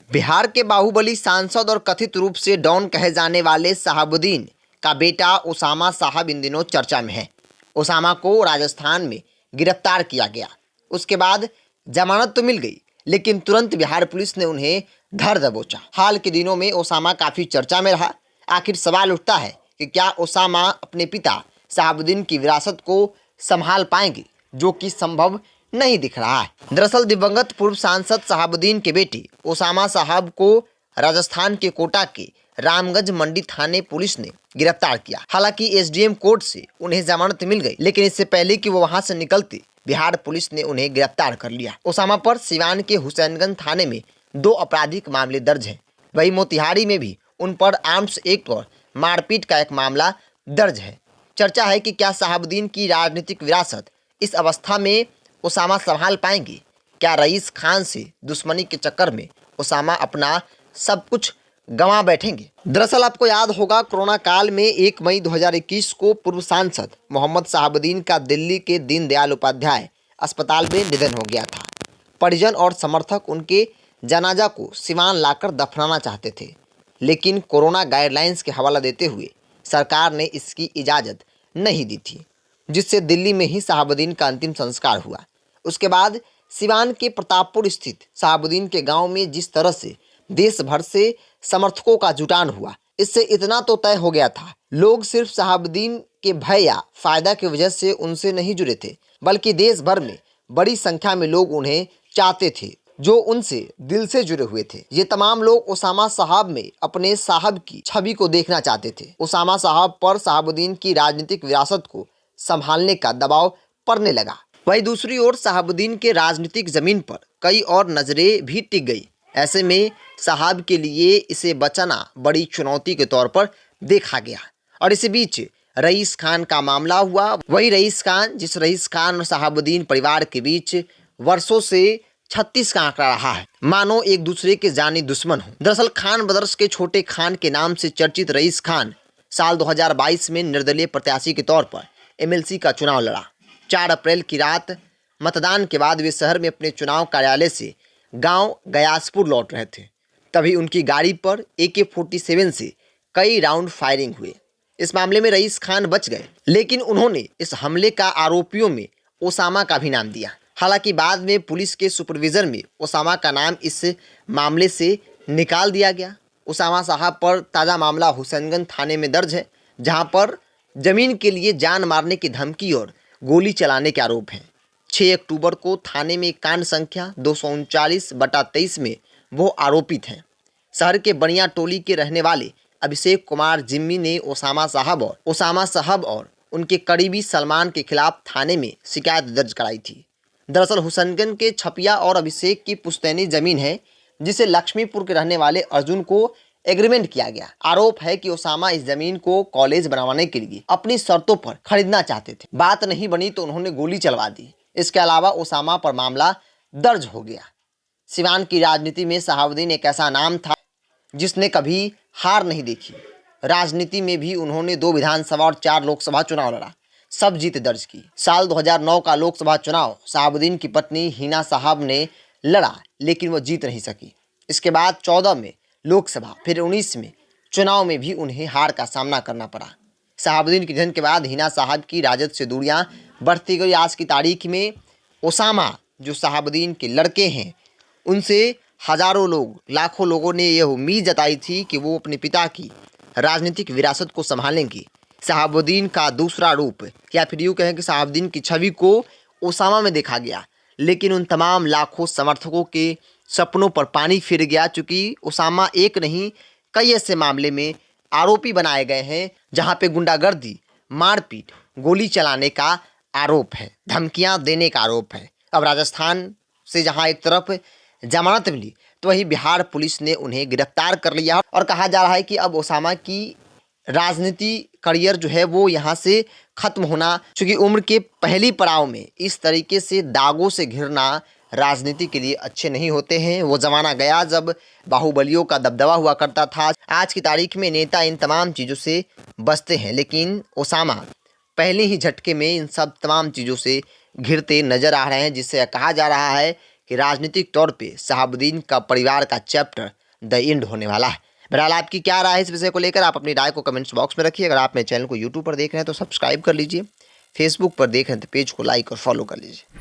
बिहार के बाहुबली सांसद और कथित रूप से डॉन कहे जाने वाले शहाबुद्दीन का बेटा ओसामा साहब इन दिनों चर्चा में है। ओसामा को राजस्थान में गिरफ्तार किया गया। उसके बाद जमानत तो मिल गई, लेकिन तुरंत बिहार पुलिस ने उन्हें धर दबोचा। हाल के दिनों में ओसामा काफी चर्चा में रहा। आखिर सवाल उठता है कि क्या ओसामा अपने पिता शहाबुद्दीन की विरासत को संभाल पाएंगे, जो कि संभव नहीं दिख रहा है। दरअसल दिवंगत पूर्व सांसद शहाबुद्दीन के बेटे ओसामा साहब को राजस्थान के कोटा के रामगंज मंडी थाने पुलिस ने गिरफ्तार किया। हालांकि एसडीएम कोर्ट से उन्हें जमानत मिल गई, लेकिन इससे पहले कि वो वहां से निकलते बिहार पुलिस ने उन्हें गिरफ्तार कर लिया। ओसामा पर सिवान के हुसैनगंज थाने में 2 आपराधिक मामले दर्ज हैं। वहीं मोतिहारी में भी उन पर आर्म्स एक्ट और मारपीट का एक मामला दर्ज है। चर्चा है कि क्या शहाबुद्दीन की राजनीतिक विरासत इस अवस्था में ओसामा संभाल पाएंगे? क्या रईस खान से दुश्मनी के चक्कर में ओसामा अपना सब कुछ गंवा बैठेंगे? दरअसल आपको याद होगा, कोरोना काल में 1 मई 2021 को पूर्व सांसद मोहम्मद शहाबुद्दीन का दिल्ली के दीनदयाल उपाध्याय अस्पताल में निधन हो गया था। परिजन और समर्थक उनके जनाजा को सिवान लाकर दफनाना चाहते थे, लेकिन कोरोना गाइडलाइंस के हवाला देते हुए सरकार ने इसकी इजाज़त नहीं दी थी, जिससे दिल्ली में ही शहाबुद्दीन का अंतिम संस्कार हुआ। उसके बाद सिवान के प्रतापपुर स्थित शहाबुद्दीन के गांव में जिस तरह से देश भर से समर्थकों का जुटान हुआ, इससे इतना तो तय हो गया था, लोग सिर्फ शहाबुद्दीन के भय या फायदा की वजह से उनसे नहीं जुड़े थे, बल्कि देश भर में बड़ी संख्या में लोग उन्हें चाहते थे, जो उनसे दिल से जुड़े हुए थे। ये तमाम लोग ओसामा साहब में अपने साहब की छवि को देखना चाहते थे। ओसामा साहब पर शहाबुद्दीन की राजनीतिक विरासत को संभालने का दबाव पड़ने लगा। वहीं दूसरी ओर शहाबुद्दीन के राजनीतिक जमीन पर कई और नजरें भी टिक गई। ऐसे में साहब के लिए इसे बचाना बड़ी चुनौती के तौर पर देखा गया। और इसी बीच रईस खान का मामला हुआ। वही रईस खान, जिस रईस खान और शहाबुद्दीन परिवार के बीच वर्षों से 36 का आंकड़ा रहा है, मानो एक दूसरे के जानी दुश्मन हो। दरअसल खान ब्रदर्स के छोटे खान के नाम से चर्चित रईस खान साल 2022 में निर्दलीय प्रत्याशी के तौर पर एमएलसी का चुनाव लड़ा। 4 अप्रैल की रात मतदान के बाद वे शहर में अपने चुनाव कार्यालय से गांव गयासपुर लौट रहे थे। तभी उनकी गाड़ी पर AK-47 से कई राउंड फायरिंग हुए। इस मामले में रईस खान बच गए, लेकिन उन्होंने इस हमले का आरोपियों में ओसामा का भी नाम दिया। हालांकि बाद में पुलिस के सुपरविजन में ओसामा का नाम इस मामले से निकाल दिया गया। ओसामा साहब पर ताज़ा मामला हुसैनगंज थाने में दर्ज है, जहां पर जमीन के लिए जान मारने की धमकी और गोली चलाने के आरोप हैं। 6 अक्टूबर को थाने में कांड संख्या 239/23 में वो आरोपित हैं। शहर के बनिया टोली के रहने वाले अभिषेक कुमार जिम्मी ने ओसामा साहब और उनके करीबी सलमान के खिलाफ थाने में शिकायत दर्ज कराई थी। दरअसल हुसैनगंज के छपिया और अभिषेक की पुश्तैनी जमीन है, जिसे लक्ष्मीपुर के रहने वाले अर्जुन को एग्रीमेंट किया गया। आरोप है कि ओसामा इस जमीन को कॉलेज बनवाने के लिए अपनी शर्तों पर खरीदना चाहते थे। बात नहीं बनी तो उन्होंने गोली चलवा दी। इसके अलावा ओसामा पर मामला दर्ज हो गया। सिवान की राजनीति में शहाबुद्दीन एक ऐसा नाम था जिसने कभी हार नहीं देखी। राजनीति में भी उन्होंने 2 विधानसभा और 4 लोकसभा चुनाव लड़ा, सब जीत दर्ज की। साल 2009 का लोकसभा चुनाव शहाबुद्दीन की पत्नी हिना साहब ने लड़ा, लेकिन वो जीत नहीं सकी। इसके बाद 14 में लोकसभा, फिर 19 में चुनाव में भी उन्हें हार का सामना करना पड़ा। शहाबुद्दीन के निधन के बाद हिना साहब की राजद से दूरियां बढ़ती गई। आज की तारीख में ओसामा, जो शहाबुद्दीन के लड़के हैं, उनसे हजारों लोग, लाखों लोगों ने यह उम्मीद जताई थी कि वो अपने पिता की राजनीतिक विरासत को संभालेंगे। शहाबुद्दीन का दूसरा रूप, या फिर यूँ कहें कि शहाबुद्दीन की छवि को ओसामा में देखा गया, लेकिन उन तमाम लाखों समर्थकों के सपनों पर पानी फिर गया। चूँकि ओसामा एक नहीं कई ऐसे मामले में आरोपी बनाए गए हैं जहां पे गुंडागर्दी, मारपीट, गोली चलाने का आरोप है, धमकियां देने का आरोप है। अब राजस्थान से जहां एक तरफ जमानत मिली, तो वहीं बिहार पुलिस ने उन्हें गिरफ्तार कर लिया और कहा जा रहा है कि अब ओसामा की राजनीति करियर जो है वो यहाँ से खत्म होना, चूँकि उम्र के पहली पड़ाव में इस तरीके से दागों से घिरना राजनीति के लिए अच्छे नहीं होते हैं। वो ज़माना गया जब बाहुबलियों का दबदबा हुआ करता था। आज की तारीख में नेता इन तमाम चीज़ों से बचते हैं, लेकिन ओसामा पहले ही झटके में इन सब तमाम चीज़ों से घिरते नजर आ रहे हैं, जिससे कहा जा रहा है कि राजनीतिक तौर पे शहाबुद्दीन का परिवार का चैप्टर द एंड होने वाला है। बहरहाल आपकी क्या राय है इस विषय को लेकर, आप अपनी राय को कमेंट्स बॉक्स में रखिए। अगर आप मेरे चैनल को यूट्यूब पर देख रहे हैं तो सब्सक्राइब कर लीजिए, फेसबुक पर देख रहे हैं तो पेज को लाइक और फॉलो कर लीजिए।